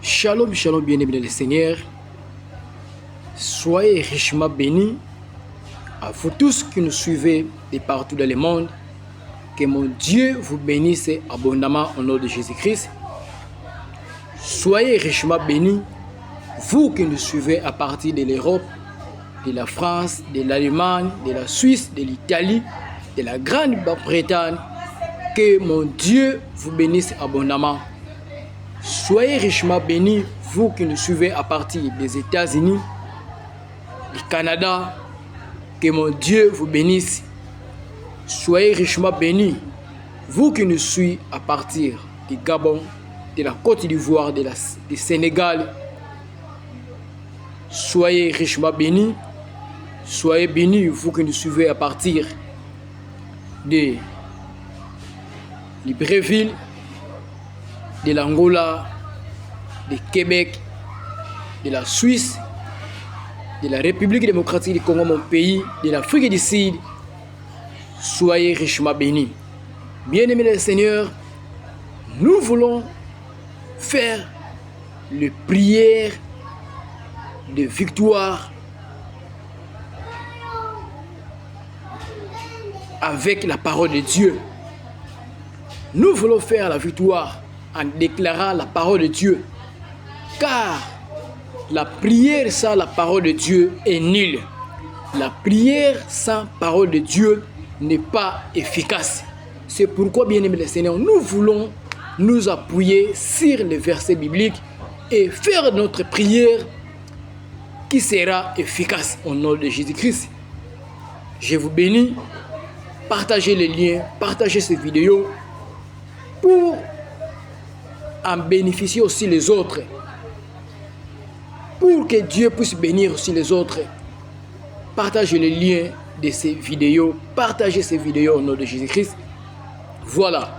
Shalom, shalom, bien-aimés dans le Seigneur. Soyez richement bénis. À vous tous qui nous suivez de partout dans le monde. Que mon Dieu vous bénisse abondamment au nom de Jésus-Christ. Soyez richement bénis. Vous qui nous suivez à partir de l'Europe, de la France, de l'Allemagne, de la Suisse, de l'Italie, de la Grande-Bretagne. Que mon Dieu vous bénisse abondamment. Soyez richement bénis, vous qui nous suivez à partir des États-Unis, du Canada. Que mon Dieu vous bénisse. Soyez richement bénis, vous qui nous suivez à partir du Gabon, de la Côte d'Ivoire, du Sénégal. Soyez richement bénis. Soyez bénis, vous qui nous suivez à partir de Libreville, de l'Angola, du Québec, de la Suisse, de la République démocratique du Congo, mon pays, de l'Afrique du Sud. Soyez richement bénis. Bien-aimés le Seigneur, nous voulons faire les prières de victoire avec la parole de Dieu. Nous voulons faire la victoire en déclarant la parole de Dieu. Car la prière sans la parole de Dieu est nulle. La prière sans parole de Dieu n'est pas efficace. C'est pourquoi, bien-aimés le Seigneur, nous voulons nous appuyer sur les versets bibliques et faire notre prière qui sera efficace au nom de Jésus-Christ. Je vous bénis. Partagez les liens, partagez ces vidéos pour en bénéficier aussi les autres. Pour que Dieu puisse bénir aussi les autres. Partagez les liens de ces vidéos. Partagez ces vidéos au nom de Jésus-Christ. Voilà.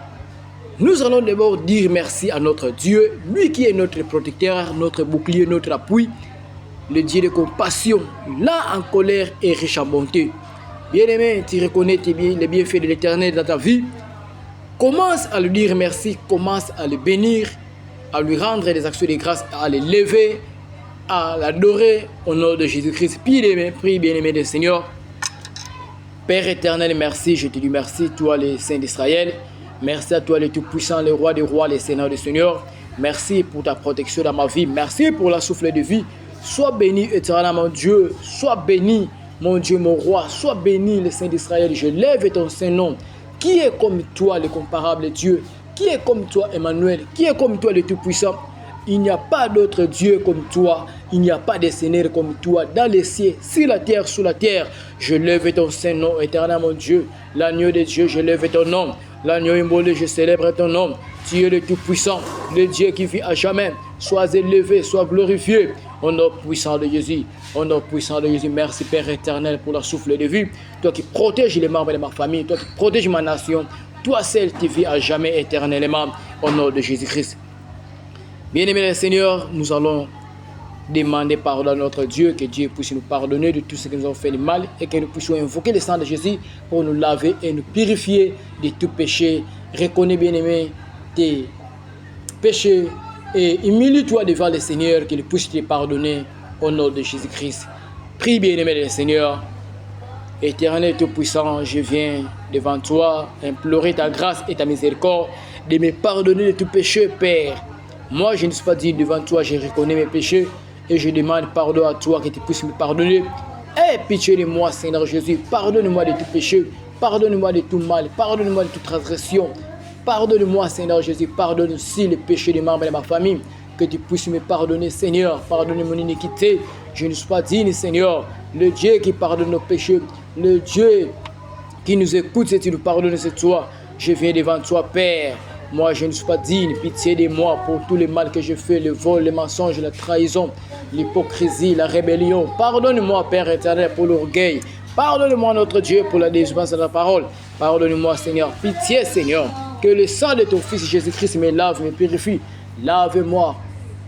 Nous allons d'abord dire merci à notre Dieu, lui qui est notre protecteur, notre bouclier, notre appui, le Dieu de compassion, là en colère et riche en bonté. Bien-aimé, tu reconnais les bienfaits de l'Éternel dans ta vie. Commence à lui dire merci, commence à le bénir, à lui rendre des actions de grâce, à le lever, à l'adorer au nom de Jésus-Christ. Prie, bien-aimé du Seigneur. Père éternel, merci, je te dis merci, toi les saints d'Israël. Merci à toi le Tout-Puissant, le Roi des Rois, le Seigneur des Seigneurs. Merci pour ta protection dans ma vie. Merci pour la souffle de vie. Sois béni éternellement, mon Dieu. Sois béni, mon Dieu, mon Roi. Sois béni, le Saint d'Israël. Je lève ton Saint-Nom. Qui est comme toi, le comparable Dieu? Qui est comme toi, Emmanuel? Qui est comme toi, le Tout-Puissant? Il n'y a pas d'autre Dieu comme toi. Il n'y a pas de Seigneur comme toi. Dans les cieux, sur la terre, sous la terre. Je lève ton Saint-Nom, éternel mon Dieu. L'agneau de Dieu, je lève ton nom. L'agneau immolé, je célèbre ton nom. Tu es le Tout-Puissant, le Dieu qui vit à jamais. Sois élevé, sois glorifié. Au nom puissant de Jésus. Au nom puissant de Jésus. Merci Père éternel pour la souffle de vie. Toi qui protèges les membres de ma famille. Toi qui protèges ma nation. Toi seul qui vis à jamais éternellement. Au nom de Jésus-Christ. Bien-aimés le Seigneur, nous allons demander pardon à notre Dieu, que Dieu puisse nous pardonner de tout ce que nous avons fait de mal et que nous puissions invoquer le sang de Jésus pour nous laver et nous purifier de tout péché. Reconnais, bien-aimé, tes péchés et humilie-toi devant le Seigneur, qu'il puisse te pardonner au nom de Jésus-Christ. Prie, bien-aimé le Seigneur. Éternel Tout-Puissant, je viens devant toi implorer ta grâce et ta miséricorde de me pardonner de tout péché, Père. Moi, je ne suis pas digne devant toi, je reconnais mes péchés et je demande pardon à toi, que tu puisses me pardonner. Aie pitié de moi, Seigneur Jésus. Pardonne-moi de tout péché, pardonne-moi de tout mal, pardonne-moi de toute transgression. Pardonne-moi, Seigneur Jésus. Pardonne aussi les péchés des membres de ma famille. Que tu puisses me pardonner, Seigneur. Pardonne mon iniquité. Je ne suis pas digne, Seigneur. Le Dieu qui pardonne nos péchés, le Dieu qui nous écoute, et tu nous pardonnes, c'est toi. Je viens devant toi, Père. Moi, je ne suis pas digne. Pitié de moi pour tout le mal que je fais, le vol, le mensonge, la trahison, l'hypocrisie, la rébellion. Pardonne-moi, Père éternel, pour l'orgueil. Pardonne-moi, notre Dieu, pour la désobéissance de la parole. Pardonne-moi, Seigneur. Pitié, Seigneur. Que le sang de ton Fils Jésus-Christ me lave, me purifie. Lave-moi.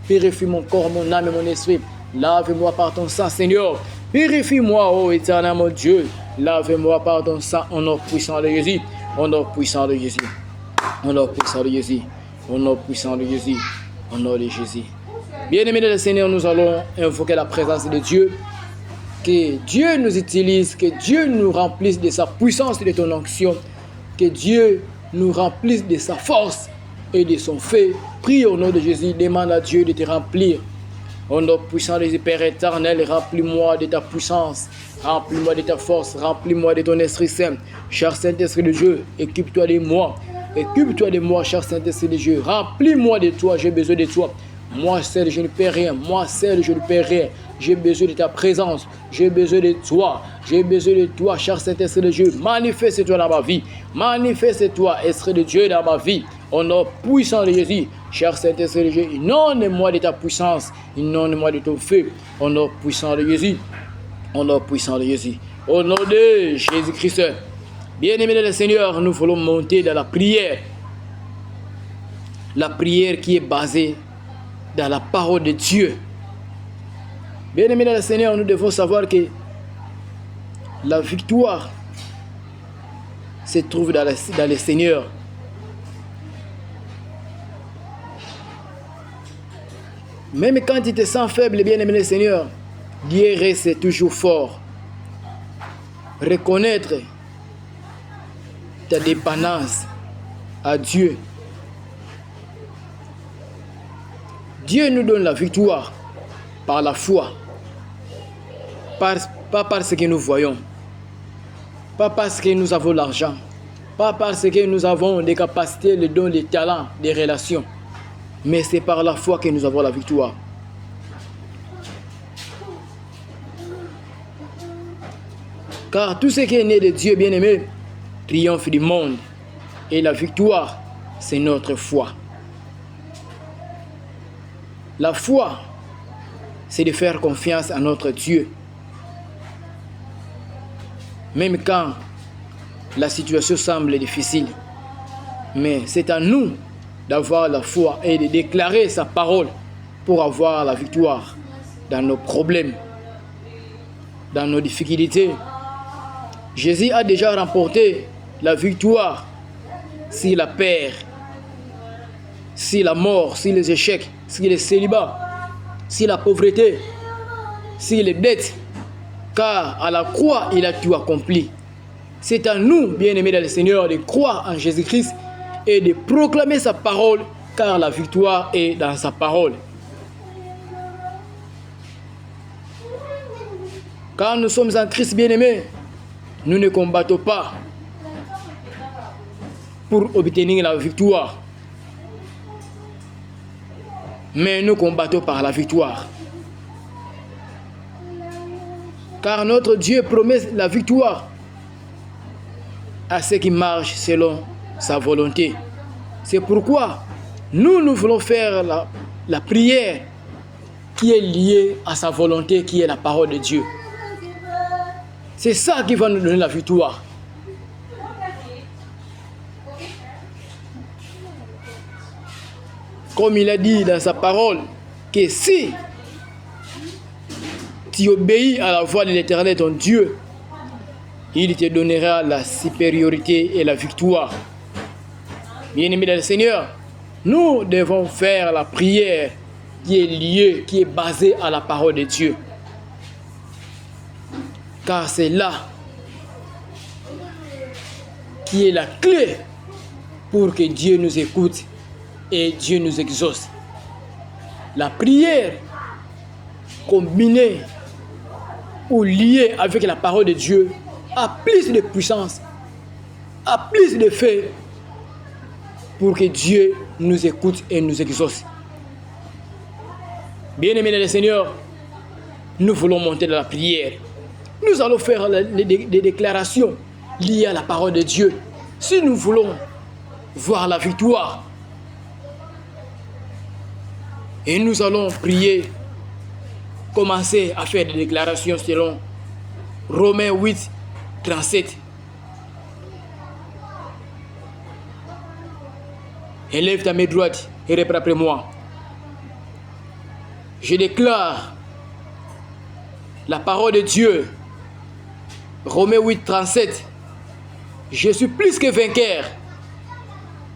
Purifie mon corps, mon âme et mon esprit. Lave-moi par ton sang, Seigneur. Purifie-moi, ô éternel, mon Dieu. Lave-moi par ton sang, au nom puissant de Jésus. Au nom puissant de Jésus. Au nom puissant de Jésus. Au nom puissant de Jésus. Au nom de Jésus. Bien-aimés dans le Seigneur, nous allons invoquer la présence de Dieu. Que Dieu nous utilise, que Dieu nous remplisse de sa puissance et de ton onction. Que Dieu nous remplisse de sa force et de son feu. Prie au nom de Jésus, demande à Dieu de te remplir. Au nom puissant de Père éternel, remplis-moi de ta puissance, remplis-moi de ta force, remplis-moi de ton Esprit Saint. Cher Saint-Esprit de Dieu, occupe-toi de moi. Occupe-toi de moi, cher Saint-Esprit de Dieu. Remplis-moi de toi, j'ai besoin de toi. Moi seul, je ne peux rien. Moi seul, je ne peux rien. J'ai besoin de ta présence. J'ai besoin de toi. J'ai besoin de toi, cher Saint-Esprit de Dieu. Manifeste-toi dans ma vie. Manifeste-toi, Esprit de Dieu, dans ma vie. Au nom puissant de Jésus, cher Saint-Esprit de Dieu, inonde-moi de ta puissance. Inonde-moi de ton feu. Au nom puissant de Jésus. Au nom puissant de Jésus. Au nom de Jésus-Christ. Bien-aimés dans le Seigneur, nous voulons monter dans la prière. La prière qui est basée dans la parole de Dieu. Bien-aimés dans le Seigneur, nous devons savoir que la victoire se trouve dans le Seigneur. Même quand tu te sens faible, bien-aimé dans le Seigneur, Dieu reste toujours fort. Reconnaître ta dépendance à Dieu. Dieu nous donne la victoire par la foi. Pas parce que nous voyons. Pas parce que nous avons l'argent. Pas parce que nous avons des capacités, les dons, les talents, des relations. Mais c'est par la foi que nous avons la victoire. Car tout ce qui est né de Dieu bien-aimé triomphe du monde. Et la victoire, c'est notre foi. La foi, c'est de faire confiance à notre Dieu. Même quand la situation semble difficile. Mais c'est à nous d'avoir la foi et de déclarer sa parole pour avoir la victoire dans nos problèmes, dans nos difficultés. Jésus a déjà remporté la victoire sur la peur, sur la mort, sur les échecs, sur le célibat, sur la pauvreté, sur les dettes. Car à la croix, il a tout accompli. C'est à nous, bien-aimés dans le Seigneur, de croire en Jésus-Christ et de proclamer sa parole, car la victoire est dans sa parole. Quand nous sommes en Christ, bien-aimés, nous ne combattons pas pour obtenir la victoire, mais nous combattons par la victoire. Car notre Dieu promet la victoire à ceux qui marchent selon sa volonté. C'est pourquoi nous voulons faire la prière qui est liée à sa volonté, qui est la parole de Dieu. C'est ça qui va nous donner la victoire. Comme il a dit dans sa parole, que si tu obéis à la voix de l'Éternel, ton Dieu, il te donnera la supériorité et la victoire. Bien-aimés dans le Seigneur, nous devons faire la prière qui est liée, qui est basée à la parole de Dieu. Car c'est là qui est la clé pour que Dieu nous écoute et Dieu nous exauce. La prière combinée ou liée avec la parole de Dieu a plus de puissance, a plus de feu pour que Dieu nous écoute et nous exauce. Bien-aimés dans le Seigneur, nous voulons monter dans la prière. Nous allons faire des déclarations liées à la parole de Dieu. Si nous voulons voir la victoire, et nous allons prier, commencer à faire des déclarations selon Romains 8, 37. Élève ta main droite et répète après moi. Je déclare la parole de Dieu. Romains 8, 37. Je suis plus que vainqueur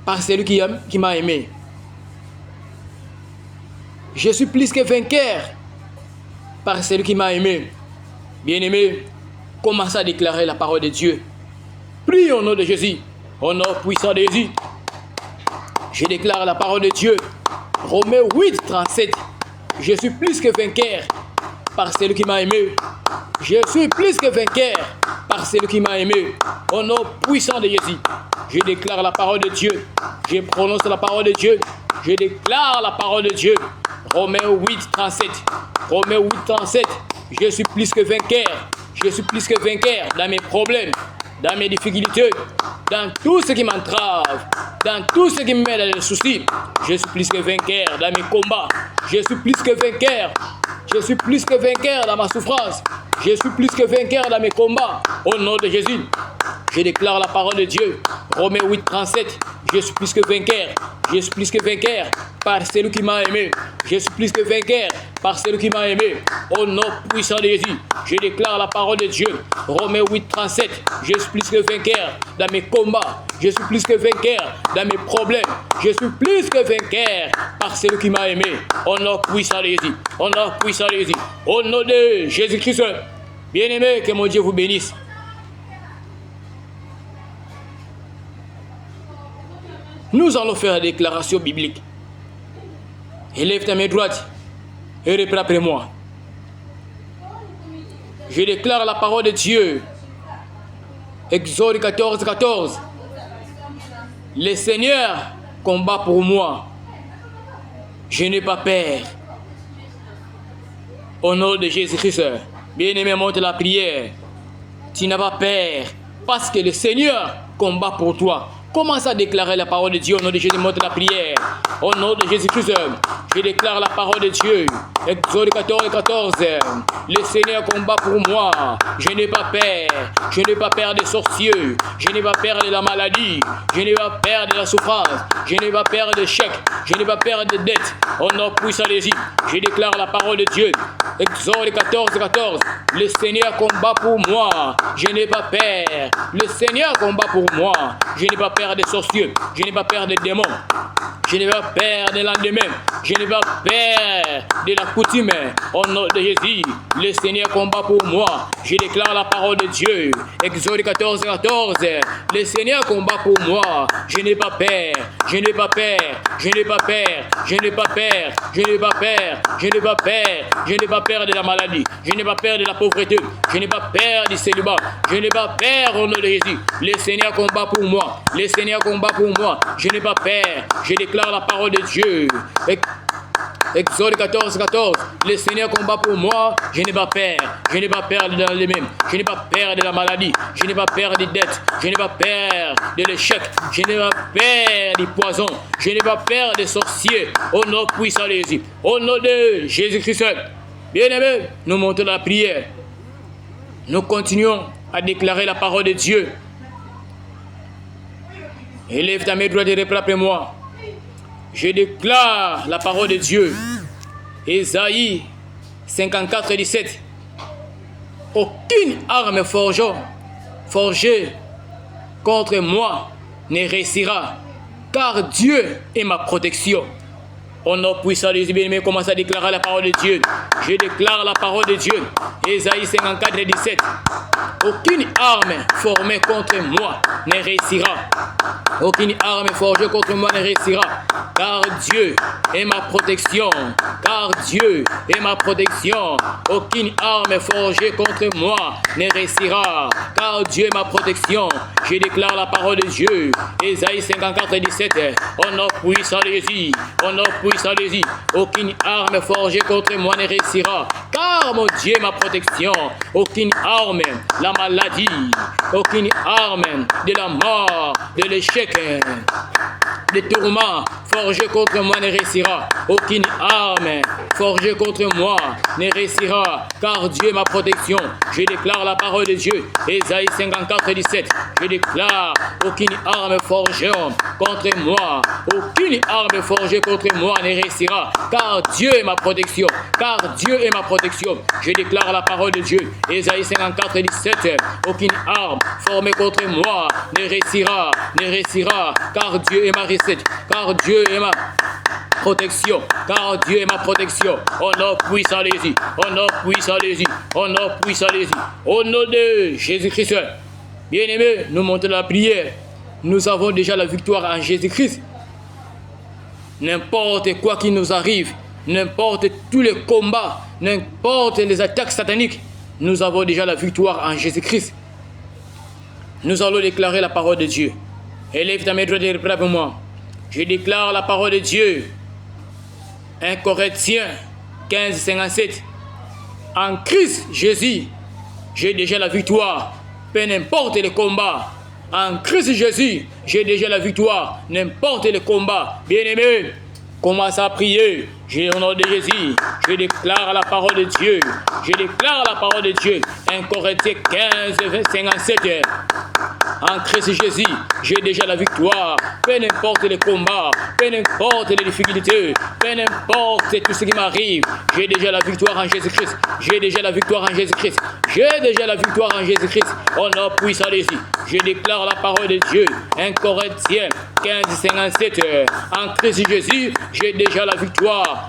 par celui qui m'a aimé. Je suis plus que vainqueur par celui qui m'a aimé. Bien-aimé, commence à déclarer la parole de Dieu. Prie au nom de Jésus, au nom puissant de Jésus. Je déclare la parole de Dieu. Romains 8, 37. Je suis plus que vainqueur par celui qui m'a aimé. Je suis plus que vainqueur par celui qui m'a aimé. Au nom puissant de Jésus, je déclare la parole de Dieu. Je prononce la parole de Dieu. Je déclare la parole de Dieu. Romains 8, 37. Romains 8, 37. Je suis plus que vainqueur. Je suis plus que vainqueur dans mes problèmes, dans mes difficultés, dans tout ce qui m'entrave, dans tout ce qui me met dans les soucis. Je suis plus que vainqueur dans mes combats. Je suis plus que vainqueur. Je suis plus que vainqueur dans ma souffrance. Je suis plus que vainqueur dans mes combats. Au nom de Jésus, je déclare la parole de Dieu. Romains 8, 37. Je suis plus que vainqueur. Je suis plus que vainqueur par celui qui m'a aimé. Je suis plus que vainqueur par celui qui m'a aimé. Au nom puissant de Jésus, je déclare la parole de Dieu. Romains 8, 37. Je suis plus que vainqueur dans mes combats. Je suis plus que vainqueur dans mes problèmes. Je suis plus que vainqueur par celui qui m'a aimé. Au nom puissant de Jésus. Au nom puissant de Jésus. Au nom de Jésus-Christ. Bien-aimé, que mon Dieu vous bénisse. Nous allons faire la déclaration biblique. Élève ta main droite et reprends après moi. Je déclare la parole de Dieu. Exode 14, 14. Le Seigneur combat pour moi. Je n'ai pas peur. Au nom de Jésus-Christ. Bien-aimé, monte la prière. Tu n'as pas peur parce que le Seigneur combat pour toi. Commence à déclarer la parole de Dieu au nom de Jésus, monte la prière. Au nom de Jésus-Christ, je déclare la parole de Dieu. Exode 14, 14. Le Seigneur combat pour moi. Je n'ai pas peur. Je n'ai pas peur des sorciers. Je n'ai pas peur de la maladie. Je n'ai pas peur de la souffrance. Je n'ai pas peur de chèques. Je n'ai pas peur de dettes. Au nom puissant de Jésus, je déclare la parole de Dieu. Exode 14, 14. Le Seigneur combat pour moi. Je n'ai pas peur. Le Seigneur combat pour moi. Je n'ai pas peur des sorciers, je n'ai pas peur des démons, je n'ai pas peur des lendemains, je n'ai pas peur de la coutume. Au nom de Jésus, le Seigneur combat pour moi. Je déclare la parole de Dieu. Exode 14, 14. Le Seigneur combat pour moi. Je n'ai pas peur, je n'ai pas peur, je n'ai pas peur, je n'ai pas peur, je n'ai pas peur, je n'ai pas peur, je n'ai pas peur de la maladie, je n'ai pas peur de la pauvreté, je n'ai pas peur du célibat, je n'ai pas peur au nom de Jésus. Le Seigneur combat pour moi. Le Seigneur combat pour moi. Je n'ai pas peur. Je déclare la parole de Dieu. Exode 14, 14. Le Seigneur combat pour moi. Je n'ai pas peur. Je n'ai pas peur de l'ennemi. Je n'ai pas peur de la maladie. Je n'ai pas peur des dettes. Je n'ai pas peur de l'échec. Je n'ai pas peur du poison. Je n'ai pas peur des sorciers. Au nom puissant de Jésus. Au nom de Jésus-Christ. Bien-aimés, nous montons la prière. Nous continuons à déclarer la parole de Dieu. Élève ta main droite et reprends après moi. Je déclare la parole de Dieu. Ésaïe 54, 17. Aucune arme forgée contre moi ne réussira, car Dieu est ma protection. Au nom puissant de Jésus, bien-aimé, commence à déclarer la parole de Dieu. Je déclare la parole de Dieu. Ésaïe 54, 17. Aucune arme formée contre moi ne réussira. Aucune arme forgée contre moi ne réussira. Car Dieu est ma protection. Car Dieu est ma protection. Aucune arme forgée contre moi ne réussira. Car Dieu est ma protection. Je déclare la parole de Dieu. Ésaïe 54, 17. Au nom puissant de Jésus. Au nom puissant de Jésus. Aucune arme forgée contre moi ne réussira. Car mon Dieu est ma protection. Aucune arme, la maladie, aucune arme de la mort, de l'échec, des tourments forgés contre moi ne réussira. Aucune arme forgée contre moi ne réussira, car Dieu est ma protection. Je déclare la parole de Dieu. Ésaïe 54, 17. Je déclare aucune arme forgée contre moi. Aucune arme forgée contre moi ne réussira, car Dieu est ma protection. Car Dieu est ma protection. Je déclare la parole de Dieu. Ésaïe 54, 17. Aucune arme formée contre moi ne réussira, car Dieu est ma recette. Car Dieu est ma protection. Car Dieu est ma protection. protection. Au nom puissant des yeux. Au nom puissant des yeux. Au nom puissant des yeux. Au nom de Jésus-Christ. Bien-aimés, nous montons la prière. Nous avons déjà la victoire en Jésus-Christ. N'importe quoi qui nous arrive, n'importe tous les combats, n'importe les attaques sataniques, nous avons déjà la victoire en Jésus-Christ. Nous allons déclarer la parole de Dieu. Élève ta main droite et près pour moi. Je déclare la parole de Dieu. 1 Corinthiens 15, 57. En Christ Jésus, j'ai déjà la victoire. Peu n'importe les combats. En Christ Jésus, j'ai déjà la victoire. N'importe les combats. Bien-aimés, commence à prier. Au nom de Jésus, je déclare la parole de Dieu. Je déclare la parole de Dieu. 1 Corinthiens 15, 57. En Christ Jésus, j'ai déjà la victoire. Peu n'importe les combats, peu n'importe les difficultés, peu n'importe tout ce qui m'arrive, j'ai déjà la victoire en Jésus-Christ. J'ai déjà la victoire en Jésus-Christ. J'ai déjà la victoire en Jésus-Christ. Oh non, puissant des yeux. Je déclare la parole de Dieu. 1 Corinthiens 15, 57. En Christ Jésus, j'ai déjà la victoire.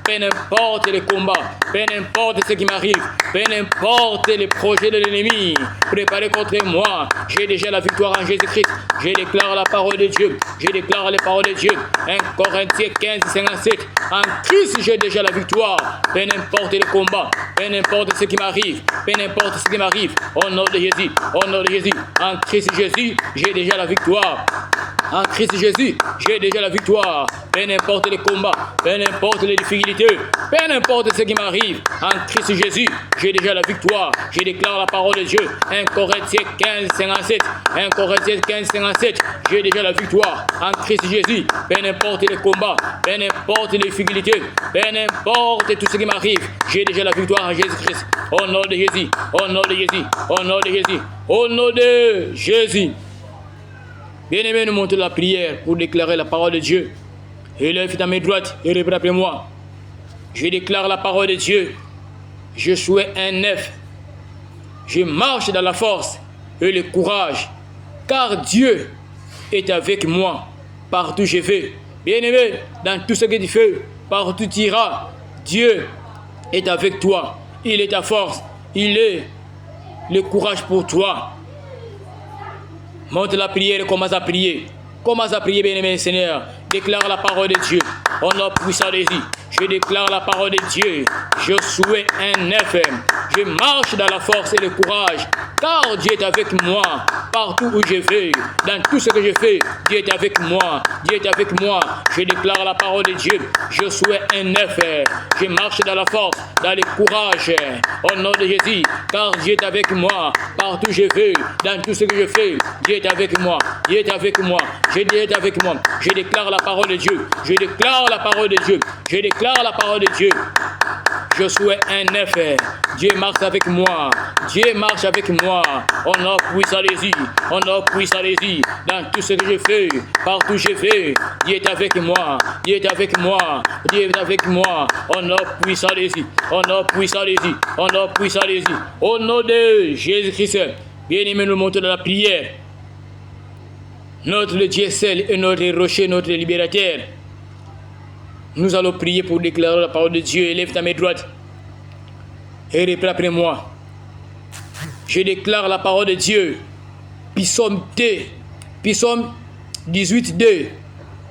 Peu n'importe les combats, peu n'importe ce qui m'arrive, peu n'importe les projets de l'ennemi préparés contre moi, j'ai déjà la victoire en Jésus-Christ. Je déclare la parole de Dieu. Je déclare les paroles de Dieu. 1 Corinthiens 15, 57. En Christ, j'ai déjà la victoire. Peu n'importe les combats, peu n'importe ce qui m'arrive, peu n'importe ce qui m'arrive. Au nom de Jésus, au nom de Jésus. En Christ Jésus, j'ai déjà la victoire. En Christ Jésus, j'ai déjà la victoire. Peu n'importe les combats, peu n'importe les difficultés, peu n'importe ce qui m'arrive. En Christ Jésus, j'ai déjà la victoire. Je déclare la parole de Dieu. 1 Corinthiens 15, 57. 1 Corinthiens 15, 57. J'ai déjà la victoire. En Christ Jésus, peu n'importe les combats, peu n'importe les difficultés, peu n'importe tout ce qui m'arrive, j'ai déjà la victoire en Jésus-Christ. Au nom de Jésus, au nom de Jésus, au nom de Jésus, au nom de Jésus. Bien-aimés, nous montons la prière pour déclarer la parole de Dieu. Élève ta main droite et répète après moi. Je déclare la parole de Dieu. Je suis un neuf. Je marche dans la force et le courage, car Dieu est avec moi partout où je vais. Bien-aimé, dans tout ce que tu fais, partout tu iras, Dieu est avec toi. Il est ta force. Il est le courage pour toi. Monte la prière et commence à prier. Commence à prier, bien-aimé Seigneur. Déclare la parole de Dieu. Au nom puissant de Jésus, je déclare la parole de Dieu. Je suis un neuf. Je marche dans la force et le courage, car Dieu est avec moi partout où je vais. Dans tout ce que je fais, Dieu est avec moi. Dieu est avec moi. Je déclare la parole de Dieu. Je suis un neuf. Je marche dans la force, dans le courage. Au nom de Jésus, car Dieu est avec moi partout où je vais. Dans tout ce que je fais, Dieu est avec moi. Dieu est avec moi. Dieu est avec moi. Je déclare la parole de Dieu. Je déclare la parole de Dieu. Je déclare la parole de Dieu. Je suis un neuf. Dieu marche avec moi. Dieu marche avec moi. On a puissant les yeux. On a puissant les yeux. Dans tout ce que je fais, partout où je vais, Dieu est avec moi. Dieu est avec moi. Dieu est avec moi. On a puissant les yeux. On a puissant les yeux. On a puissant les yeux. Au nom de Jésus-Christ. Bien-aimé, nous montons dans la prière. Notre Dieu seul est notre rocher, notre libérateur. Nous allons prier pour déclarer la parole de Dieu. Élève ta main droite et répète après moi. Je déclare la parole de Dieu. Psaume 2, Psaume 18, 2.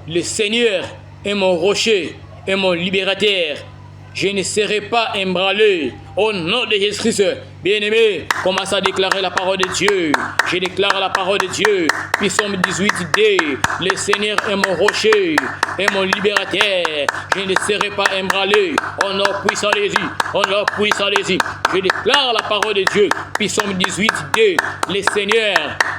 Le Seigneur est mon rocher et mon libérateur. Je ne serai pas ébranlé. Au nom de Jésus-Christ, bien-aimé, commence à déclarer la parole de Dieu. Je déclare la parole de Dieu. Psaume 18, 2. Le Seigneur est mon rocher et mon libérateur. Je ne serai pas ébranlé. Au nom puissant de Jésus. Au nom puissant de Jésus. Je déclare la parole de Dieu. Psaume 18, 2. Le Seigneur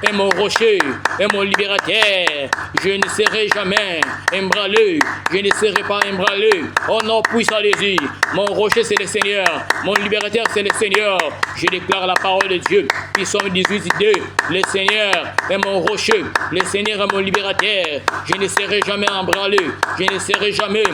est mon rocher et mon libérateur. Je ne serai jamais ébranlé. Je ne serai pas ébranlé. Au nom puissant de Jésus. Mon rocher, c'est le Seigneur. Mon libérateur, c'est le Seigneur. Je déclare la parole de Dieu. Psaume 18, 2. Le Seigneur est mon rocher. Le Seigneur est mon libérateur. Je ne serai jamais embranlé. Je ne serai jamais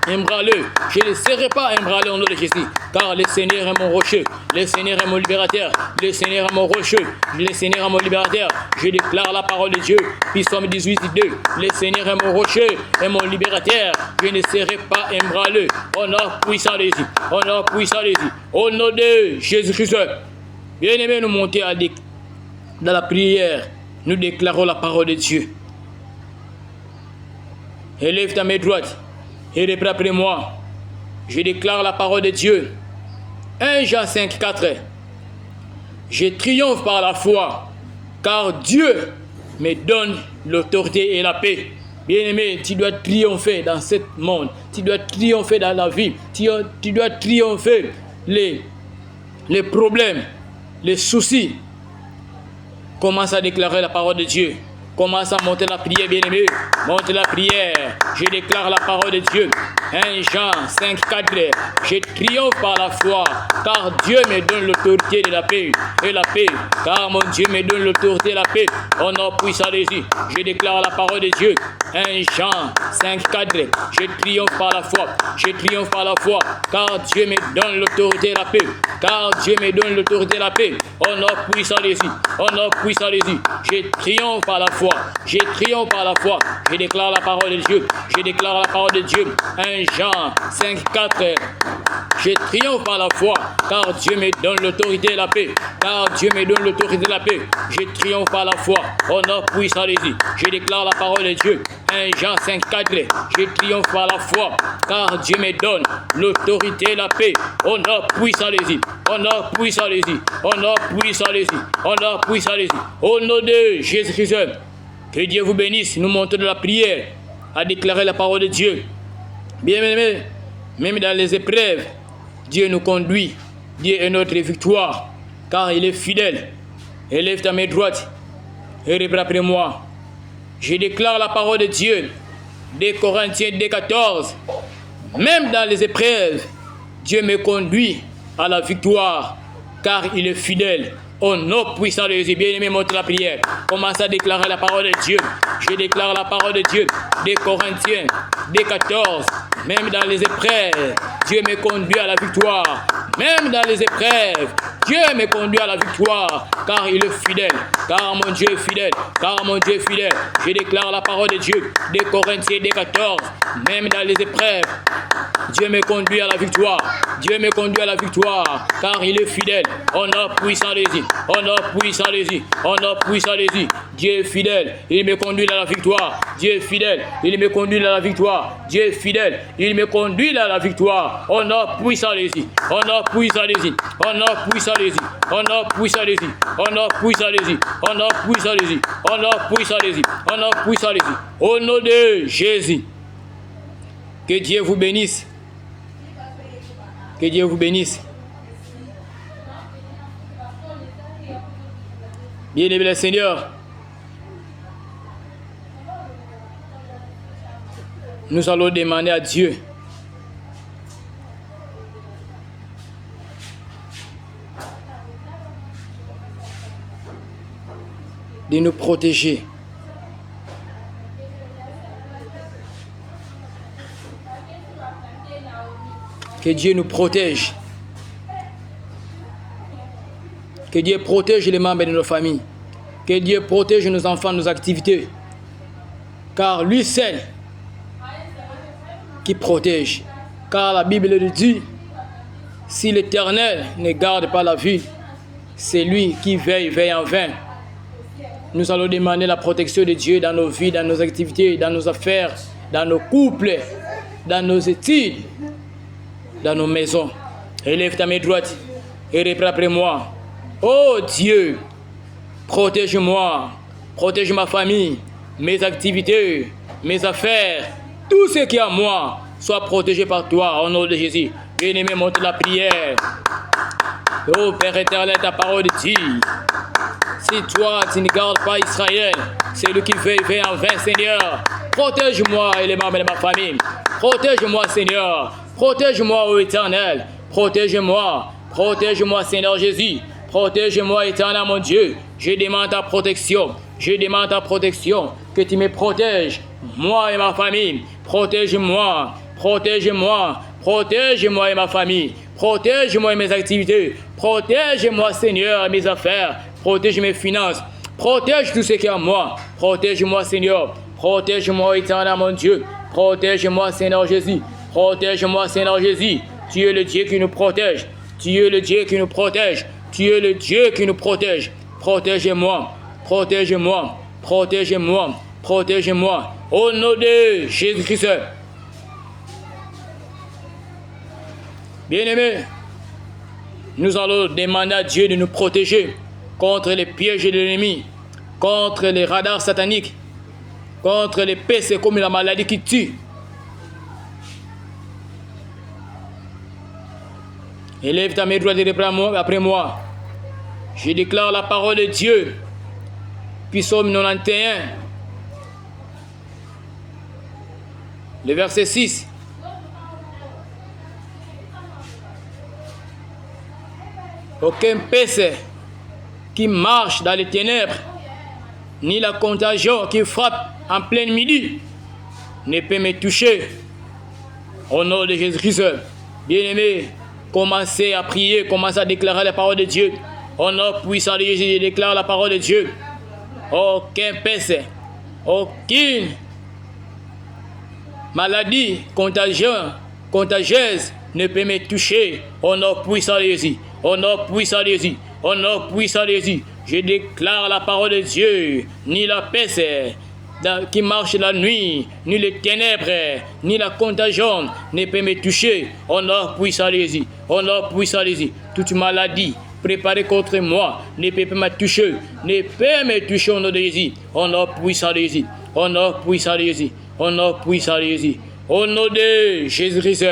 embranlé. Je ne serai pas embranlé au nom de Jésus. Car le Seigneur est mon rocher. Le Seigneur est mon libérateur. Le Seigneur est mon rocher. Le Seigneur est mon libérateur. Je déclare la parole de Dieu. Psaume 18, 2. Le Seigneur est mon rocher et mon libérateur. Je ne serai pas embranlé. Au nom puissant de Jésus. Au nom puissant de Jésus. Au nom de Jésus-Christ. Bien-aimés, nous montons dans la prière. Nous déclarons la parole de Dieu. Élève ta main droite et reprends après moi. Je déclare la parole de Dieu. 1 Jean 5, 4. Je triomphe par la foi, car Dieu me donne l'autorité et la paix. Bien-aimé, tu dois triompher dans ce monde. Tu dois triompher dans la vie. Tu dois triompher les problèmes, les soucis. Commence à déclarer la parole de Dieu. Commence à monter la prière, bien-aimé. Monte la prière. Je déclare la parole de Dieu. 1 Jean 5, 4. Je triomphe par la foi, car Dieu me donne l'autorité de la paix et la paix. Car mon Dieu me donne l'autorité et la paix. Au nom puissant de Jésus, je déclare la parole de Dieu. 1 Jean 5, 4. Je triomphe par la foi. Je triomphe par la foi, car Dieu me donne l'autorité et la paix. Car Dieu me donne l'autorité et la paix. Au nom puissant de Jésus. Au nom puissant de Jésus. Je triomphe par la foi. Je triomphe par la foi. Je déclare la parole de Dieu. Je déclare la parole de Dieu. 1 Jean 5, 4. Je triomphe par la foi, car Dieu me donne l'autorité et la paix. Car Dieu me donne l'autorité et la paix. Je triomphe par la foi. Au nom puissant de Jésus. Je déclare la parole de Dieu. 1 Jean 5, 4. Je triomphe par la foi, car Dieu me donne l'autorité et la paix. Au nom puissant de Jésus. Au nom puissant de Jésus. Au nom puissant de Jésus. Au nom puissant de Jésus. Au nom de Jésus-Christ. Que Dieu vous bénisse. Nous montons de la prière à déclarer la parole de Dieu. Bien-aimés, même dans les épreuves, Dieu nous conduit. Dieu est notre victoire, car il est fidèle. Élève ta main droite et reprends après moi. Je déclare la parole de Dieu. 2 Corinthiens 2, 14. Même dans les épreuves, Dieu me conduit à la victoire, car il est fidèle. Au nom puissant de Jésus, bien-aimé, monte la prière. Commence à déclarer la parole de Dieu. Je déclare la parole de Dieu. 2 Corinthiens 2, 14. Même dans les épreuves, Dieu me conduit à la victoire. Même dans les épreuves, Dieu me conduit à la victoire, car il est fidèle. Car mon Dieu est fidèle. Car mon Dieu est fidèle. Je déclare la parole de Dieu. 2 Corinthiens 2, 14. Même dans les épreuves, Dieu me conduit à la victoire. Dieu me conduit à la victoire, car il est fidèle. Au nom puissant de Jésus. Au nom puissant de Jésus. Au nom puissant de Jésus. Dieu est fidèle. Il me conduit à la victoire. Dieu est fidèle. Il me conduit à la victoire. Dieu est fidèle. Il me conduit à la victoire. Au nom puissant de Jésus. Au nom puissant de Jésus. Au nom puissant de Jésus. Au nom puissant de Jésus. Au nom puissant de Jésus. Au nom puissant de Jésus. Au nom puissant de Jésus. Au nom puissant de Jésus. Au nom de Jésus. Que Dieu vous bénisse. Que Dieu vous bénisse. Bien-aimé le Seigneur, nous allons demander à Dieu de nous protéger. Que Dieu nous protège. Que Dieu protège les membres de nos familles. Que Dieu protège nos enfants, nos activités. Car lui seul qui protège. Car la Bible le dit, si l'Éternel ne garde pas la vie, c'est lui qui veille en vain. Nous allons demander la protection de Dieu dans nos vies, dans nos activités, dans nos affaires, dans nos couples, dans nos études, dans nos maisons. Élève ta main droite et reprends après moi. Oh Dieu, protège-moi, protège ma famille, mes activités, mes affaires, tout ce qui est à moi, soit protégé par toi, au nom de Jésus. Bien-aimé, monte la prière. Oh Père éternel, ta parole dit, si toi tu ne gardes pas Israël, c'est lui qui veille en vain, Seigneur. Protège-moi et les membres de ma famille. Protège-moi, Seigneur. Protège-moi, ô Éternel. Protège-moi Protège-moi, Seigneur Jésus. Protège-moi, éternel mon Dieu. Je demande ta protection. Je demande ta protection. Que tu me protèges, moi et ma famille. Protège-moi. Protège-moi. Protège-moi et ma famille. Protège-moi et mes activités. Protège-moi, Seigneur, et mes affaires. Protège mes finances. Protège tout ce qui est à moi. Protège-moi, Seigneur. Protège-moi, éternel mon Dieu. Protège-moi, Seigneur Jésus. Protège-moi, Seigneur Jésus. Tu es le Dieu qui nous protège. Tu es le Dieu qui nous protège. Tu es le Dieu qui nous protège. Protège-moi. Protège-moi. Protège-moi. Protège-moi. Au nom de Jésus-Christ. Bien-aimés, nous allons demander à Dieu de nous protéger contre les pièges de l'ennemi, contre les radars sataniques, contre les pestes comme la maladie qui tue. Élève ta main droite et reprends après moi. Je déclare la parole de Dieu. Puis Psaume 91, le verset 6. Aucun péché qui marche dans les ténèbres, ni la contagion qui frappe en plein midi, ne peut me toucher. Au nom de Jésus-Christ, bien-aimé, commencez à prier, commencez à déclarer la parole de Dieu. Au nom puissant de Jésus, je déclare la parole de Dieu. Aucun péché, aucune maladie contagieuse ne peut me toucher. Au nom puissant de Jésus. Au nom puissant de Jésus. Au nom puissant de Jésus. Je déclare la parole de Dieu. Ni la peste qui marche la nuit, ni les ténèbres, ni la contagion ne peut me toucher. Au nom puissant de Jésus. Au nom puissant de Jésus. Toute maladie préparée contre moi ne peut pas me toucher. Ne peut me toucher au nom de Jésus. Au nom puissant de Jésus. Au nom puissant de Jésus. Au nom puissant de Jésus. Au nom de Jésus-Christ.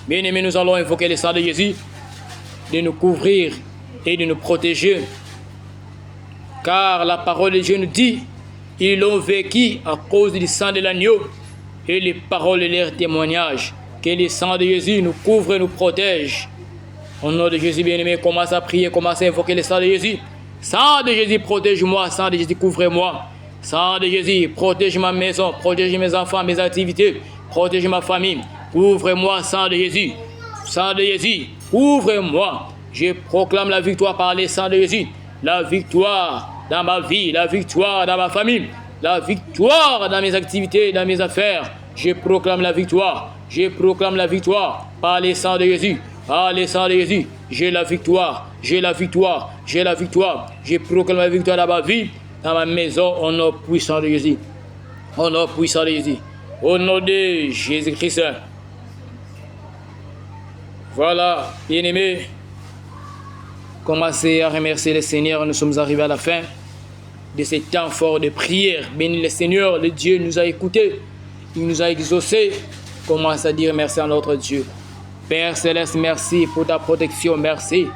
Bien-aimés, nous allons invoquer le sang de Jésus de nous couvrir et de nous protéger. Car la parole de Dieu nous dit, ils l'ont vécu à cause du sang de l'agneau et les paroles de leur témoignage. Que le sang de Jésus nous couvre et nous protège. Au nom de Jésus, bien-aimé, commence à prier, commence à invoquer le sang de Jésus. Sang de Jésus, protège-moi. Sang de Jésus, couvre-moi. Sang de Jésus, protège ma maison, protège mes enfants, mes activités, protège ma famille. Couvre-moi, sang de Jésus. Sang de Jésus, ouvre-moi. Je proclame la victoire par le sang de Jésus. La victoire dans ma vie, la victoire dans ma famille, la victoire dans mes activités, dans mes affaires. Je proclame la victoire. Je proclame la victoire par le sang de Jésus. Par le sang de Jésus, j'ai la victoire. J'ai la victoire. J'ai la victoire. Je proclame la victoire dans ma vie, dans ma maison, au nom puissant de Jésus. Au nom puissant de Jésus. Au nom de Jésus-Christ. Voilà, bien-aimés, commencez à remercier le Seigneur. Nous sommes arrivés à la fin de ce temps fort de prière. Bénis le Seigneur, le Dieu nous a écoutés, il nous a exaucés. Commence à dire merci à notre Dieu. Père Céleste, merci pour ta protection, merci.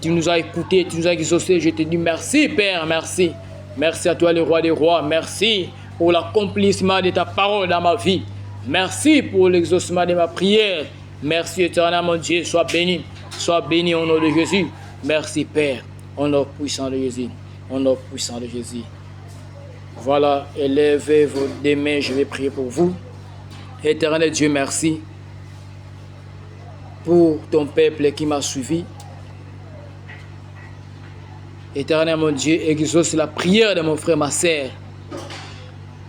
Tu nous as écoutés, tu nous as exaucés. Je te dis merci, Père, merci. Merci à toi, le roi des rois. Merci pour l'accomplissement de ta parole dans ma vie. Merci pour l'exaucement de ma prière. Merci éternel mon Dieu, sois béni au nom de Jésus. Merci Père, au nom puissant de Jésus, au nom puissant de Jésus. Voilà, élevez vos deux mains, je vais prier pour vous. Éternel Dieu, merci pour ton peuple qui m'a suivi. Éternel mon Dieu, exauce la prière de mon frère, ma sœur.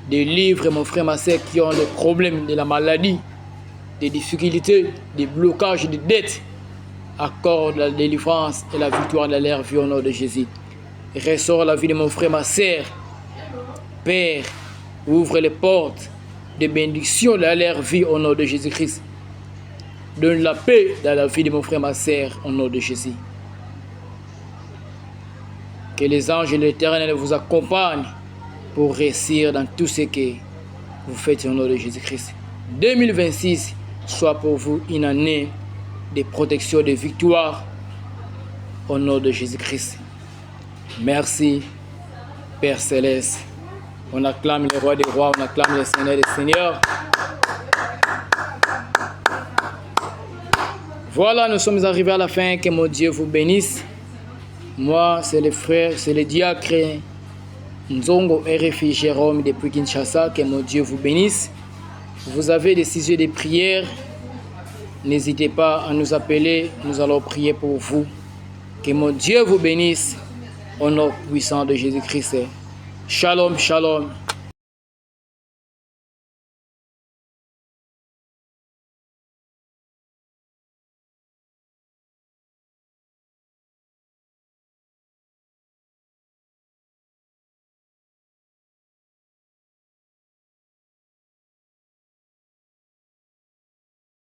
Délivre mon frère, ma sœur qui ont des problèmes de la maladie, des difficultés, des blocages, des dettes. Accorde la délivrance et la victoire de leur vie au nom de Jésus. Ressort la vie de mon frère, ma sœur. Père, ouvre les portes de bénédiction dans leur vie au nom de Jésus-Christ. Donne la paix dans la vie de mon frère, ma sœur, au nom de Jésus. Que les anges de l'Éternel vous accompagnent pour réussir dans tout ce que vous faites au nom de Jésus-Christ. 2026 soit pour vous une année de protection, de victoire au nom de Jésus-Christ. Merci, Père Céleste. On acclame le roi des rois, on acclame le Seigneur des seigneurs. Voilà, nous sommes arrivés à la fin. Que mon Dieu vous bénisse. Moi, c'est le frère, c'est le diacre Nzongo RFI Jérôme depuis Kinshasa. Que mon Dieu vous bénisse. Vous avez des sujets de prière. N'hésitez pas à nous appeler. Nous allons prier pour vous. Que mon Dieu vous bénisse. Au nom puissant de Jésus-Christ. Shalom, shalom.